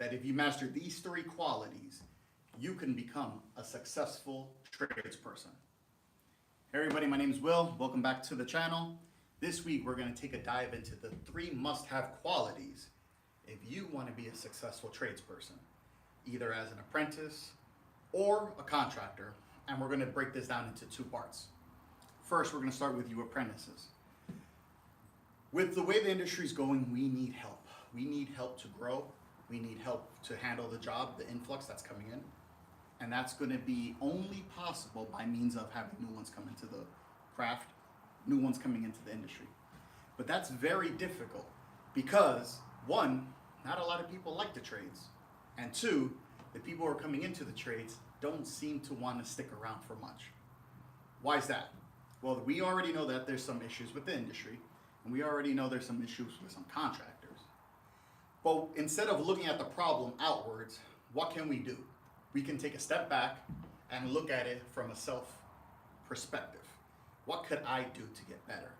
that if you master these three qualities, you can become a successful tradesperson. Hey everybody, my name is Will. Welcome back to the channel. This week we're going to take a dive into the three must-have qualities if you want to be a successful tradesperson, either as an apprentice or a contractor. And we're going to break this down into two parts. First, we're going to start with you apprentices. With the way the industry is going, we need help. We need help to grow. We need help to handle the job, the influx that's coming in. And that's going to be only possible by means of having new ones come into the craft, new ones coming into the industry. But that's very difficult because, one, not a lot of people like the trades. And two, the people who are coming into the trades don't seem to want to stick around for much. Why is that? Well, we already know that there's some issues with the industry, and we already know there's some issues with some contractors. But instead of looking at the problem outwards, what can we do? We can take a step back and look at it from a self perspective. What could I do to get better?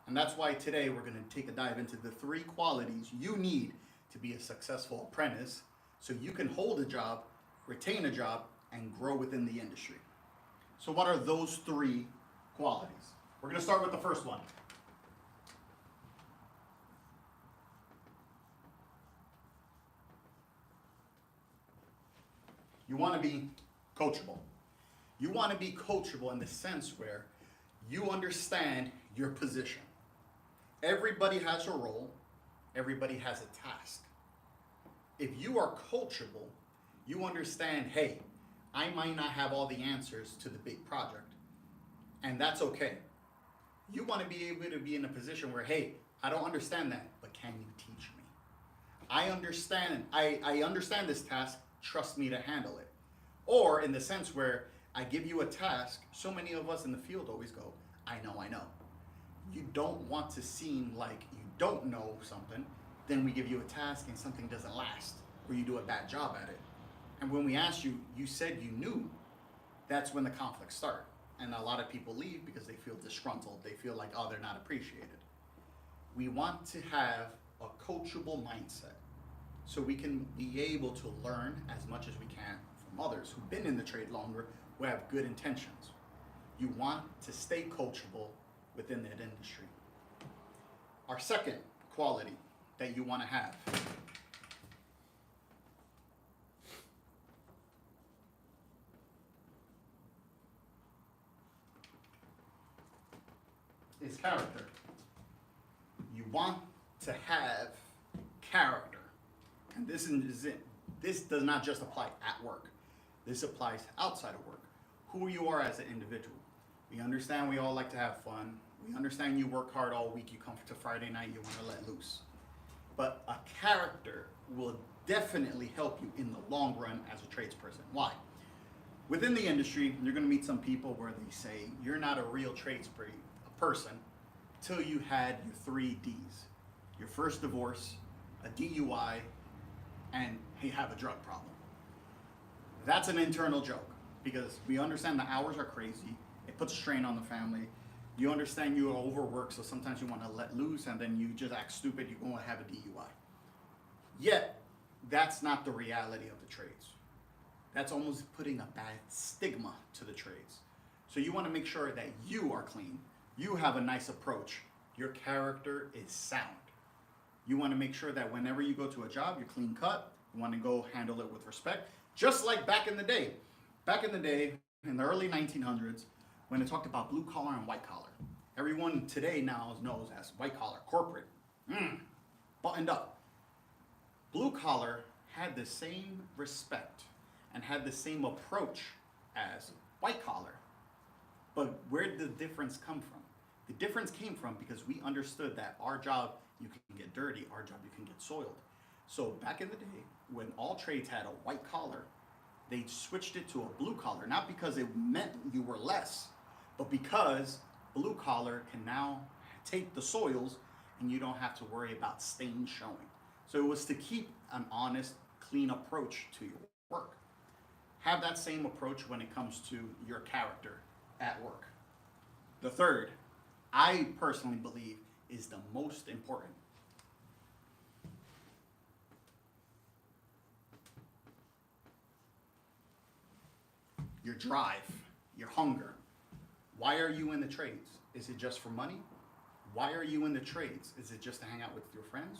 And that's why today we're going to take a dive into the three qualities you need to be a successful apprentice so you can hold a job, retain a job, and grow within the industry. So what are those three qualities? We're going to start with the first one. You want to be coachable. You want to be coachable in the sense where you understand your position. Everybody has a role. Everybody has a task. If you are coachable, you understand, hey, I might not have all the answers to the big project, and that's okay. You want to be able to be in a position where, hey, I don't understand that, but can you teach me? I understand this task, trust me to handle it. Or in the sense where I give you a task, so many of us in the field always go, I know. You don't want to seem like you don't know something, then we give you a task and something doesn't last, or you do a bad job at it. And when we asked you, you said you knew, that's when the conflicts start. And a lot of people leave because they feel disgruntled. They feel like, oh, they're not appreciated. We want to have a coachable mindset so we can be able to learn as much as we can from others who've been in the trade longer, who have good intentions. You want to stay coachable within that industry. Our second quality that you want to have is character. You want to have character. And this does not just apply at work. This applies outside of work. Who you are as an individual. We understand we all like to have fun. We understand you work hard all week. You come to Friday night, you want to let loose. But a character will definitely help you in the long run as a tradesperson. Why? Within the industry, you're going to meet some people where they say, you're not a real person till you had your 3 Ds. Your first divorce, a DUI, and you have a drug problem. That's an internal joke because we understand the hours are crazy. It puts a strain on the family. You understand you are overworked, so sometimes you want to let loose and then you just act stupid, you're going to have a DUI. Yet, that's not the reality of the trades. That's almost putting a bad stigma to the trades. So you want to make sure that you are clean. You have a nice approach. Your character is sound. You want to make sure that whenever you go to a job, you're clean cut. You want to go handle it with respect. Just like back in the day. Back in the day, in the early 1900s, when it talked about blue collar and white collar. Everyone today now knows as white collar, corporate, buttoned up. Blue collar had the same respect and had the same approach as white collar. But where did the difference come from? The difference came from because we understood that our job, you can get dirty, our job, you can get soiled. So back in the day, when all trades had a white collar, they switched it to a blue collar, not because it meant you were less, but because blue collar can now take the soils and you don't have to worry about stains showing. So it was to keep an honest, clean approach to your work. Have that same approach when it comes to your character at work. The third, I personally believe, is the most important. your drive, your hunger. Why are you in the trades? Is it just for money? Why are you in the trades? Is it just to hang out with your friends?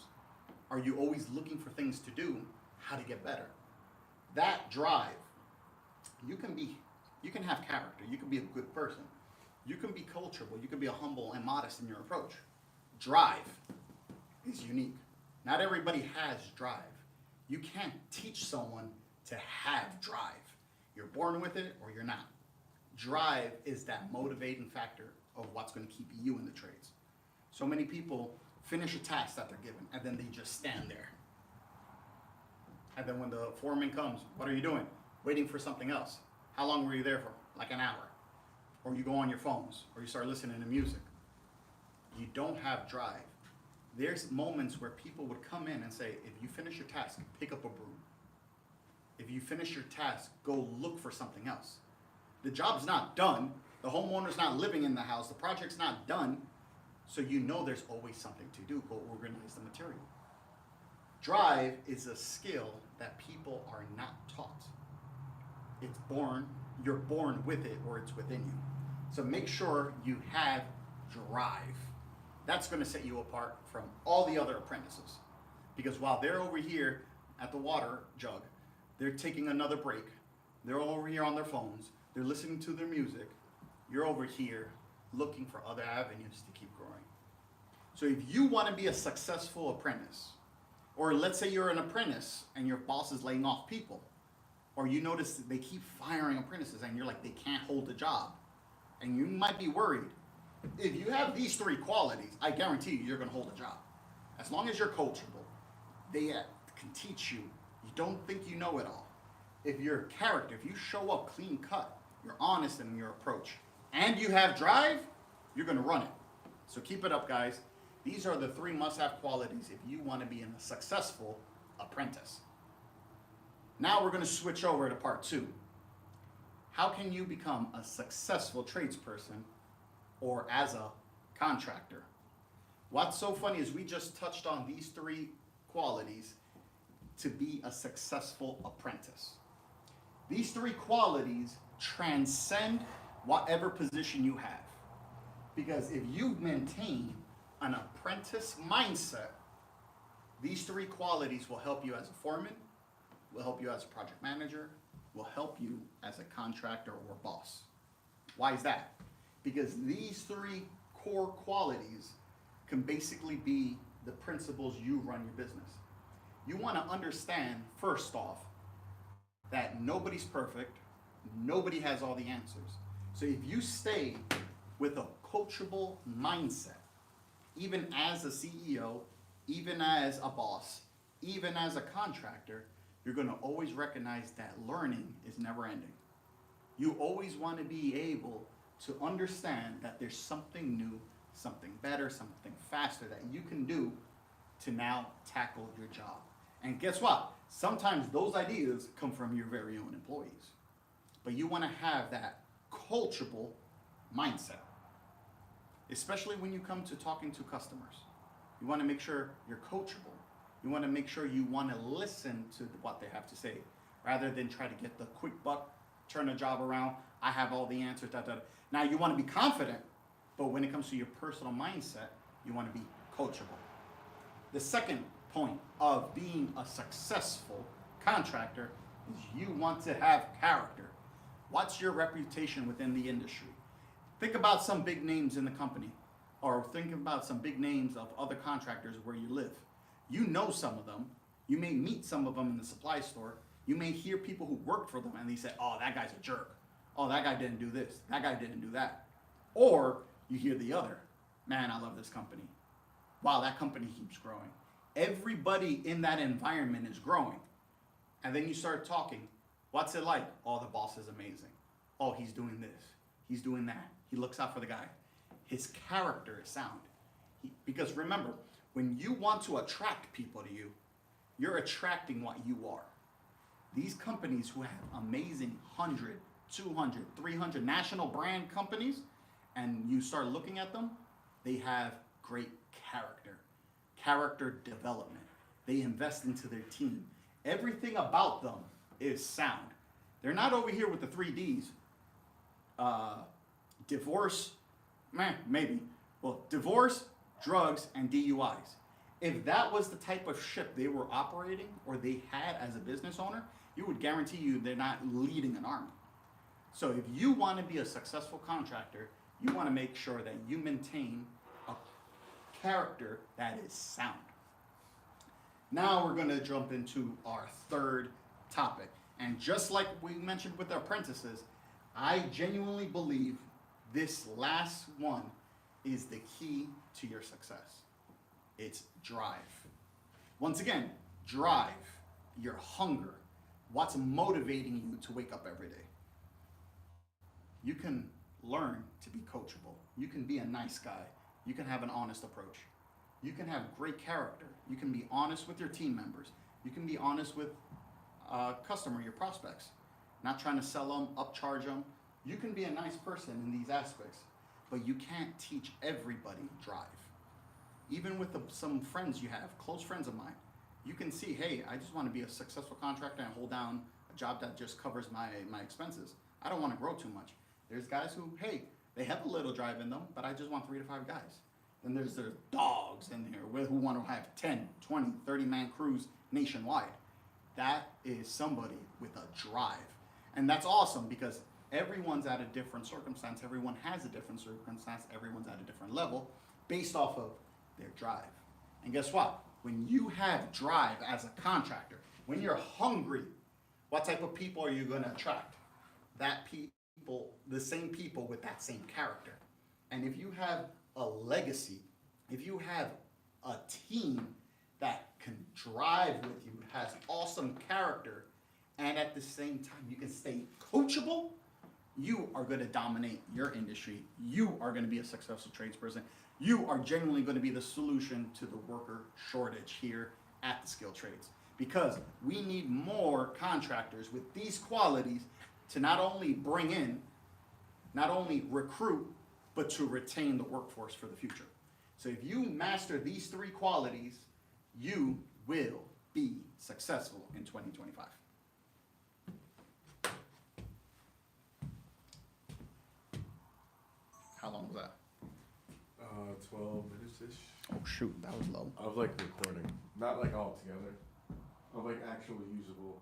Are you always looking for things to do, how to get better? That drive, you can have character, you can be a good person, you can be coachable, you can be humble and modest in your approach. Drive is unique. Not everybody has drive. You can't teach someone to have drive. You're born with it or you're not. Drive is that motivating factor of what's going to keep you in the trades. So many people finish a task that they're given and then they just stand there. And then when the foreman comes, what are you doing? Waiting for something else. How long were you there for? Like an hour. Or you go on your phones, or you start listening to music. You don't have drive. There's moments where people would come in and say, if you finish your task, pick up a broom. If you finish your task, go look for something else. The job's not done. The homeowner's not living in the house. The project's not done. So you know there's always something to do. Go organize the material. Drive is a skill that people are not taught. It's born, you're born with it, or it's within you. So make sure you have drive. That's going to set you apart from all the other apprentices. Because while they're over here at the water jug, they're taking another break. They're over here on their phones. They're listening to their music. You're over here looking for other avenues to keep growing. So if you want to be a successful apprentice, or let's say you're an apprentice and your boss is laying off people, or you notice that they keep firing apprentices and you're like, they can't hold the job, and you might be worried. If you have these three qualities, I guarantee you, you're going to hold a job. As long as you're coachable, they can teach you. You don't think you know it all. If your character, if you show up clean cut, you're honest in your approach, and you have drive, you're going to run it. So keep it up, guys. These are the three must-have qualities if you want to be a successful apprentice. Now we're going to switch over to part 2. How can you become a successful tradesperson or as a contractor? What's so funny is we just touched on these 3 qualities to be a successful apprentice. These 3 qualities transcend whatever position you have. Because if you maintain an apprentice mindset, these 3 qualities will help you as a foreman, will help you as a project manager, will help you as a contractor or boss. Why is that? Because these 3 core qualities can basically be the principles you run your business. You want to understand, first off, that nobody's perfect, nobody has all the answers. So if you stay with a coachable mindset, even as a CEO, even as a boss, even as a contractor, you're going to always recognize that learning is never ending. You always want to be able to understand that there's something new, something better, something faster that you can do to now tackle your job. And guess what? Sometimes those ideas come from your very own employees. But you want to have that coachable mindset, especially when you come to talking to customers. You want to make sure you're coachable. You want to make sure you want to listen to what they have to say, rather than try to get the quick buck, turn a job around, I have all the answers, da, da, da. Now you want to be confident, but when it comes to your personal mindset, you want to be coachable. The second point of being a successful contractor is you want to have character. What's your reputation within the industry? Think about some big names in the company, or think about some big names of other contractors where you live. You know some of them. You may meet some of them in the supply store. You may hear people who work for them and they say, oh, that guy's a jerk. Oh, that guy didn't do this. That guy didn't do that. Or you hear the other, man, I love this company. Wow, that company keeps growing. Everybody in that environment is growing. And then you start talking. What's it like? Oh, the boss is amazing. Oh, he's doing this. He's doing that. He looks out for the guy. His character is sound. Because remember, when you want to attract people to you, you're attracting what you are. These companies who have amazing 100, 200, 300 national brand companies, and you start looking at them, they have great character development. They invest into their team. Everything about them is sound. They're not over here with the 3 Ds. Divorce, maybe. Well, divorce, drugs, and DUIs. If that was the type of ship they were operating or they had as a business owner, you would guarantee you they're not leading an army. So if you want to be a successful contractor, you want to make sure that you maintain a character that is sound. Now we're going to jump into our third topic. And just like we mentioned with our apprentices, I genuinely believe this last one is the key to your success. It's drive. Once again, drive, your hunger, what's motivating you to wake up every day. You can learn to be coachable. You can be a nice guy. You can have an honest approach. You can have great character. You can be honest with your team members. You can be honest with customer, your prospects. Not trying to sell them, upcharge them. You can be a nice person in these aspects, but you can't teach everybody drive. Even with some friends you have, close friends of mine, you can see, hey, I just want to be a successful contractor and hold down a job that just covers my expenses. I don't want to grow too much. There's guys who, hey, they have a little drive in them, but I just want 3 to 5 guys. Then there's dogs in there who want to have 10, 20, 30-man crews nationwide. That is somebody with a drive. And that's awesome because everyone's at a different circumstance. Everyone has a different circumstance. Everyone's at a different level based off of their drive. And guess what? When you have drive as a contractor, when you're hungry, what type of people are you going to attract? The same people with that same character. And if you have a legacy, if you have a team that can drive with you, has awesome character, and at the same time you can stay coachable, you are going to dominate your industry. You are going to be a successful tradesperson. You are genuinely going to be the solution to the worker shortage here at the Skilled Trades. Because we need more contractors with these qualities to not only bring in, not only recruit, but to retain the workforce for the future. So if you master these 3 qualities, you will be successful in 2025. How long was that? 12 minutes-ish. Oh shoot, that was low. Of like recording. Not like all together. Of like actually usable